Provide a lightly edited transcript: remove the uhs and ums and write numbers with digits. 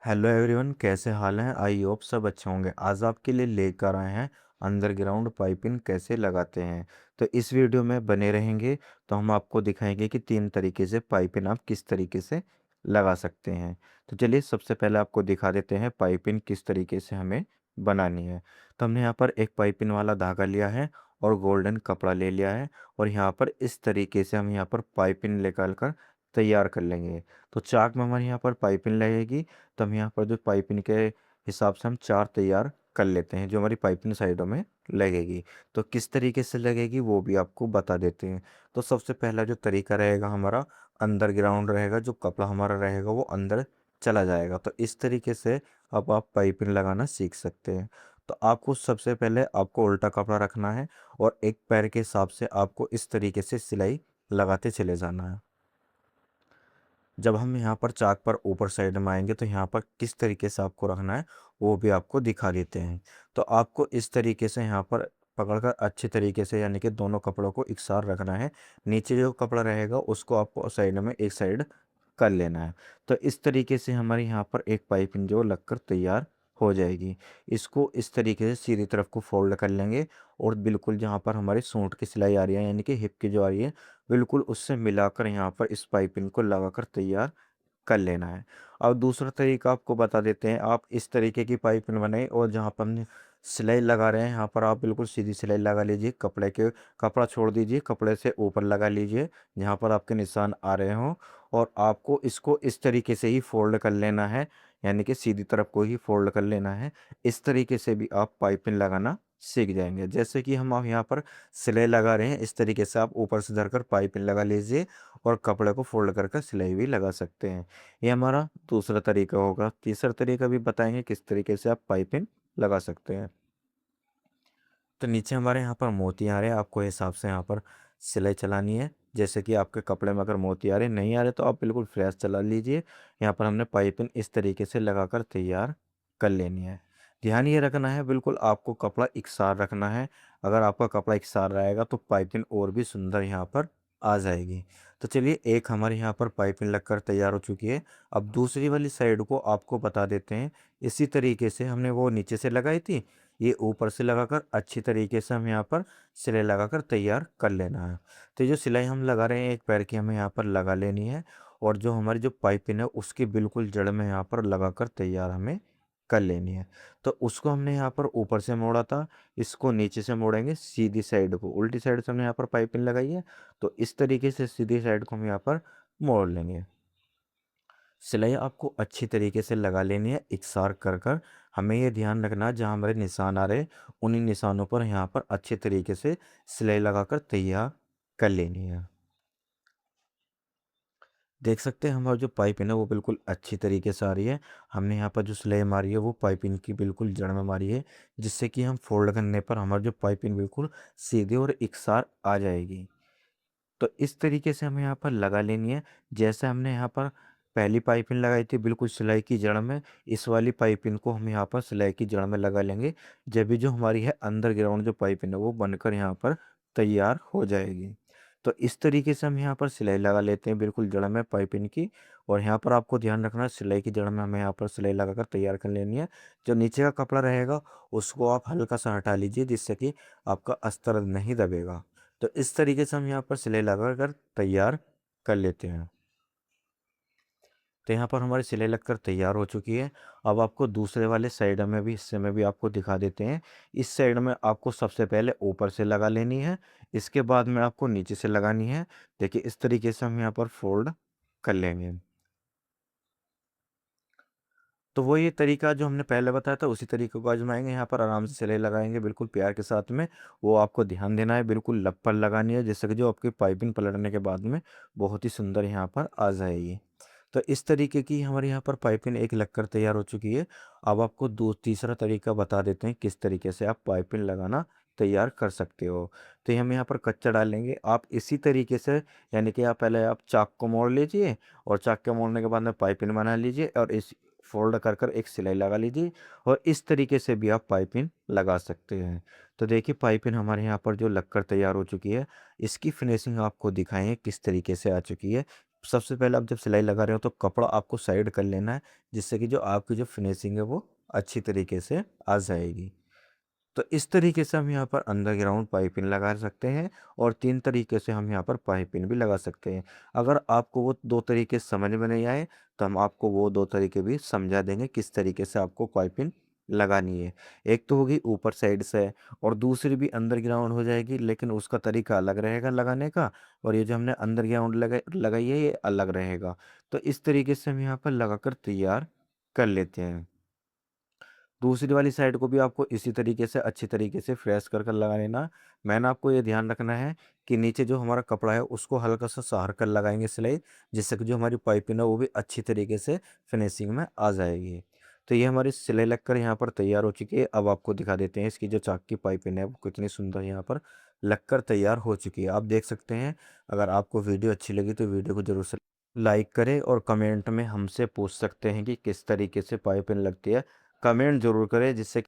Hello everyone, कैसे हाल हैं। I hope सब अच्छे होंगे। आज आपके लिए लेकर आए हैं अंडरग्राउंड पाइपिंग कैसे लगाते हैं। तो इस वीडियो में बने रहेंगे। तो हम आपको दिखाएंगे कि 3 तरीके से पाइपिंग आप किस तरीके से लगा सकते हैं। तो चलिए सबसे पहले आपको दिखा देते हैं पाइपिंग किस तरीके से हमें बनानी है। तो हमने यहाँ पर एक पाइपिंग वाला धागा लिया है और गोल्डन कपड़ा ले लिया है। और यहाँ पर इस तरीके से हम यहाँ पर पाइपिंग निकाल कर तैयार कर लेंगे। तो चाक में हमारे यहाँ पर पाइपिंग लगेगी। तो हम यहाँ पर जो पाइपिंग के हिसाब से हम 4 तैयार कर लेते हैं जो हमारी पाइपिंग साइडों में लगेगी। तो किस तरीके से लगेगी वो भी आपको बता देते हैं। तो सबसे पहला जो तरीका रहेगा हमारा अंडरग्राउंड रहेगा, जो कपड़ा हमारा रहेगा वो अंदर चला जाएगा। तो इस तरीके से अब आप पाइपिंग लगाना सीख सकते हैं। तो आपको सबसे पहले आपको उल्टा कपड़ा रखना है और एक पैर के हिसाब से आपको इस तरीके से सिलाई लगाते चले जाना है। जब हम यहाँ पर चाक पर ऊपर साइड में आएंगे तो यहाँ पर किस तरीके से आपको रखना है वो भी आपको दिखा देते हैं। तो आपको इस तरीके से यहाँ पर पकड़कर अच्छे तरीके से, यानी कि दोनों कपड़ों को एक साथ रखना है। नीचे जो कपड़ा रहेगा उसको आपको साइड में एक साइड कर लेना है। तो इस तरीके से हमारे यहाँ पर एक पाइपिंग जो लगकर तैयार हो जाएगी। इसको इस तरीके से सीधी तरफ को फोल्ड कर लेंगे और बिल्कुल जहाँ पर हमारी सूंड की सिलाई आ रही है, यानी कि हिप की जो आ रही है, बिल्कुल उससे मिलाकर यहाँ पर इस पाइपिंग को लगाकर तैयार कर लेना है। अब दूसरा तरीका आपको बता देते हैं। आप इस तरीके की पाइपिंग बनाए और जहाँ पर हमने सिलाई लगा रहे हैं यहाँ पर आप बिल्कुल सीधी सिलाई लगा लीजिए। कपड़ा छोड़ दीजिए, कपड़े से ऊपर लगा लीजिए जहाँ पर आपके निशान आ रहे हों। और आपको इसको इस तरीके से ही फोल्ड कर लेना है, यानी कि सीधी तरफ को ही फोल्ड कर लेना है। इस तरीके से भी आप पाइपिंग लगाना सीख जाएंगे। जैसे कि हम आप यहाँ पर सिलाई लगा रहे हैं, इस तरीके से आप ऊपर से धरकर पाइपिंग लगा लीजिए और कपड़े को फोल्ड करके सिलाई भी लगा सकते हैं। ये हमारा दूसरा तरीका होगा। तीसरा तरीका भी बताएंगे किस तरीके से आप पाइपिंग लगा सकते हैं। तो नीचे हमारे यहाँ पर मोती आ रहे हैं, आपको हिसाब से यहाँ पर सिलाई चलानी है। जैसे कि आपके कपड़े में अगर मोती आ रहे नहीं आ रहे तो आप बिल्कुल फ्रेश चला लीजिए। यहाँ पर हमने पाइपिंग इस तरीके से लगाकर तैयार कर लेनी है। ध्यान ये रखना है, बिल्कुल आपको कपड़ा इकसार रखना है। अगर आपका कपड़ा इकसार रहेगा तो पाइपिंग और भी सुंदर यहाँ पर आ जाएगी। तो चलिए, एक हमारे यहाँ पर पाइपिंग लगकर तैयार हो चुकी है। अब दूसरी वाली साइड को आपको बता देते हैं। इसी तरीके से हमने वो नीचे से लगाई थी, ये ऊपर से लगाकर अच्छी तरीके से हम यहाँ पर सिलाई लगाकर तैयार कर लेना है। तो ये जो सिलाई हम लगा रहे हैं एक पैर की हमें यहाँ पर लगा लेनी है। और जो हमारी जो पाइपिंग है उसकी बिल्कुल जड़ में यहाँ पर लगाकर तैयार हमें कर लेनी है। तो उसको हमने यहाँ पर ऊपर से मोड़ा था, इसको नीचे से मोड़ेंगे सीधी साइड को। उल्टी साइड से हमने यहाँ पर पाइपिंग लगाई है, तो इस तरीके से सीधी साइड को हम यहाँ पर मोड़ लेंगे। सिलाई आपको अच्छी तरीके से लगा लेनी है इकसार कर कर। हमें ये ध्यान रखना है जहाँ हमारे निशान आ रहे हैं उन्हीं निशानों पर यहाँ पर अच्छे तरीके से सिलाई लगाकर तैयार कर लेनी है। देख सकते हैं हमारी जो पाइपिंग है वो बिल्कुल अच्छी तरीके से आ रही है। हमने यहाँ पर जो सिलाई मारी है वो पाइपिंग की बिल्कुल जड़ में मारी है, जिससे कि हम फोल्ड करने पर हमारी जो पाइपिंग बिल्कुल सीधी और इकसार आ जाएगी। तो इस तरीके से हमें यहाँ पर लगा लेनी है। जैसे हमने यहाँ पर पहली पाइपिंग लगाई थी बिल्कुल सिलाई की जड़ में, इस वाली पाइपिंग को हम यहाँ पर सिलाई की जड़ में लगा लेंगे। जब भी जो हमारी है अंडरग्राउंड जो पाइपिंग है वो बनकर यहाँ पर तैयार हो जाएगी। तो इस तरीके से हम यहाँ पर सिलाई लगा लेते हैं बिल्कुल जड़ में पाइपिंग की। और यहाँ पर आपको ध्यान रखना है सिलाई की जड़ में हमें यहाँ पर सिलाई लगाकर तैयार कर लेनी है। जो नीचे का कपड़ा रहेगा उसको आप हल्का सा हटा लीजिए, जिससे कि आपका अस्तर नहीं दबेगा। तो इस तरीके से हम यहाँ पर सिलाई लगा कर तैयार कर लेते हैं। तो यहाँ पर हमारी सिलाई लगकर तैयार हो चुकी है। अब आपको दूसरे वाले साइड में भी, हिस्से में भी आपको दिखा देते हैं। इस साइड में आपको सबसे पहले ऊपर से लगा लेनी है, इसके बाद में आपको नीचे से लगानी है। देखिए इस तरीके से हम यहाँ पर फोल्ड कर लेंगे। तो वो ये तरीका जो हमने पहले बताया था उसी तरीके को आजमाएंगे। यहाँ पर आराम से सिलाई लगाएंगे बिल्कुल प्यार के साथ में। वो आपको ध्यान देना है, बिल्कुल लप पर लगानी है, जिससे कि जो आपकी पाइपिंग पलटने के बाद में बहुत ही सुंदर यहाँ पर आ जाएगी। तो इस तरीके की हमारे यहाँ पर पाइपिंग एक लगकर तैयार हो चुकी है। अब आपको दो तीसरा तरीका बता देते हैं किस तरीके से आप पाइपिंग लगाना तैयार कर सकते हो। तो हम यहाँ पर कच्चा डालेंगे आप इसी तरीके से, यानी कि आप पहले आप चाक को मोड़ लीजिए और चाक के मोड़ने के बाद में पाइपिंग बना लीजिए और इस फोल्ड कर कर एक सिलाई लगा लीजिए। और इस तरीके से भी आप पाइपिंग लगा सकते हैं। तो देखिए पाइपिंग हमारे यहाँ पर जो लगकर तैयार हो चुकी है, इसकी फिनिशिंग आपको दिखाएं किस तरीके से आ चुकी है। सबसे पहले आप जब सिलाई लगा रहे हो तो कपड़ा आपको साइड कर लेना है, जिससे कि जो आपकी जो फिनिशिंग है वो अच्छी तरीके से आ जाएगी। तो इस तरीके से हम यहाँ पर अंडरग्राउंड पाइपिंग लगा सकते हैं और 3 तरीके से हम यहाँ पर पाइपिंग भी लगा सकते हैं। अगर आपको वो 2 तरीके समझ में नहीं आए, तो हम आपको वो 2 तरीके भी समझा देंगे किस तरीके से आपको पाइपिंग लगानी है। एक तो होगी ऊपर साइड से और दूसरी भी अंडरग्राउंड हो जाएगी, लेकिन उसका तरीका अलग रहेगा लगाने का, और ये जो हमने अंडरग्राउंड लगाई है ये अलग रहेगा। तो इस तरीके से हम यहाँ पर लगाकर तैयार कर लेते हैं। दूसरी वाली साइड को भी आपको इसी तरीके से अच्छी तरीके से फ्रेश कर कर लगा लेना। मैंने आपको ये ध्यान रखना है कि नीचे जो हमारा कपड़ा है उसको हल्का सा सहार कर लगाएंगे सिलाई, जिससे कि जो हमारी पाइपिंग है वो भी अच्छी तरीके से फिनिशिंग में आ जाएगी। तो ये हमारी सिलाई लगकर यहाँ पर तैयार हो चुकी है। अब आपको दिखा देते हैं इसकी जो चाक की पाइपिंग है वो कितनी सुंदर यहाँ पर लगकर तैयार हो चुकी है, आप देख सकते हैं। अगर आपको वीडियो अच्छी लगी तो वीडियो को जरूर से लाइक करें और कमेंट में हमसे पूछ सकते हैं कि किस तरीके से पाइपिंग लगती है। कमेंट जरूर करें, जिससे